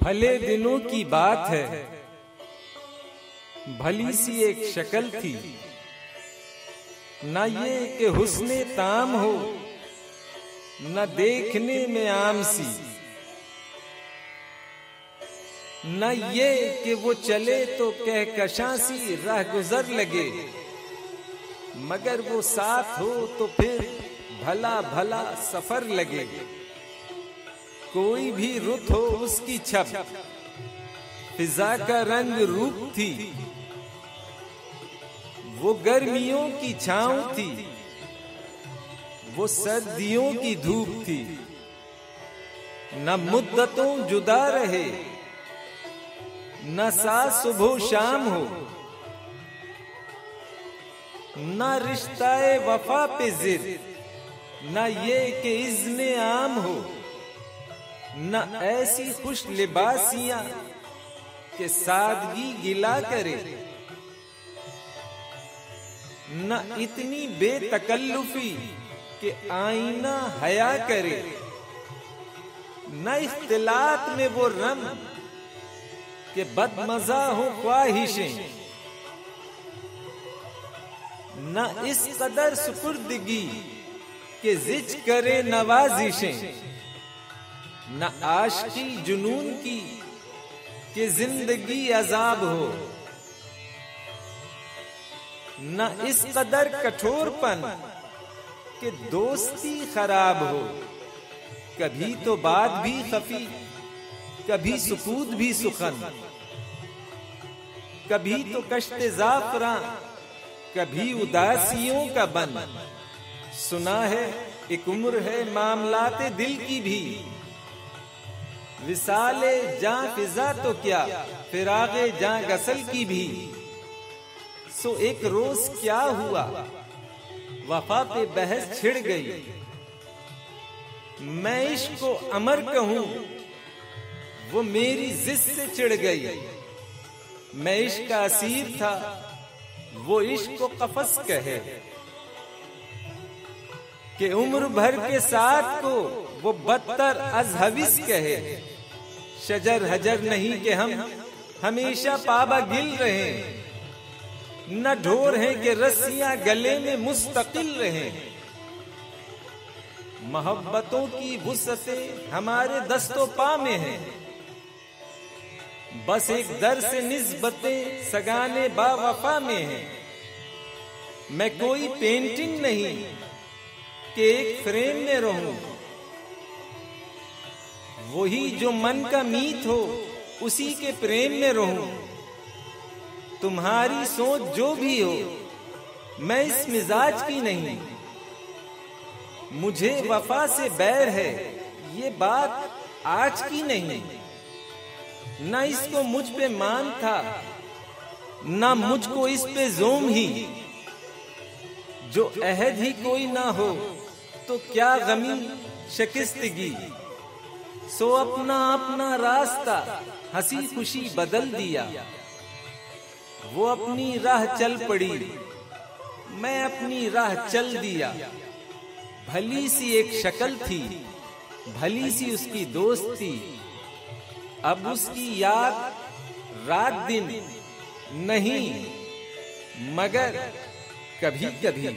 भले दिनों की बात है, भली सी एक शक्ल थी, न ये कि हुस्ने ताम हो, न देखने में आम सी, न ये कि वो चले तो कहकशां सी राह गुजर लगे, मगर वो साथ हो तो फिर भला भला सफर लगे। कोई भी रुत हो उसकी छप, फिजा का रंग रूप थी, वो गर्मियों की छांव थी, वो सर्दियों की धूप थी। न मुद्दतों जुदा रहे, न साथ सुबह शाम हो, न रिश्ताए वफा पे जिद, न ये कि इज़्ने आम हो, न ऐसी खुश लिबासियां के सादगी गिला करे, न इतनी बेतकल्लुफी के आईना हया करे, न इख्तिलात में वो रम के बदमजा हो ख्वाहिशें, न इस कदर सुपुर्दगी के जिज करे नवाजिशें, न आशिकी जुनून की कि जिंदगी अजाब हो, न इस कदर कठोरपन कि दोस्ती खराब हो। कभी तो बात भी खफी, कभी सुकूत भी सुखन, कभी तो कश्ते जाफरां, कभी उदासियों का बन। सुना है एक उम्र है मामलाते दिल की भी, विसाले जां फिजा तो क्या फिरागे जां गसल की भी। सो एक रोज क्या हुआ, वफा पे बहस छिड़ गई, मैं इश्क को अमर कहूं, वो मेरी जिद से चिढ़ गई। मैं इश्क का असीर था, वो इश्क को कफस कहे, कि उम्र भर के साथ को वो बदतर अज हविस कहे। शजर हजर नहीं कि हम हमेशा पाबा गिल रहे, न ढोर हैं कि रस्सियां गले में मुस्तकिल रहे। मोहब्बतों की वुसअते हमारे दस्तों पा में है, बस एक दर से निस्बतें सगाने बावफा में है। मैं कोई पेंटिंग नहीं कि एक फ्रेम में रहूं, वही जो मन का मीत हो उसी के प्रेम में रहूं। तुम्हारी सोच जो भी हो, मैं इस मिजाज की नहीं, मुझे वफा से बैर है, ये बात आज की नहीं। न इसको मुझ पे मान था, न मुझको इस पे जोम ही, जो अहद ही कोई ना हो तो क्या गमी शिकस्तगी। सो अपना अपना रास्ता हंसी खुशी बदल दिया, वो अपनी राह चल पड़ी, मैं अपनी राह चल दिया। भली सी एक शक्ल थी, भली सी उसकी दोस्ती, अब उसकी याद रात दिन नहीं, मगर कभी कभी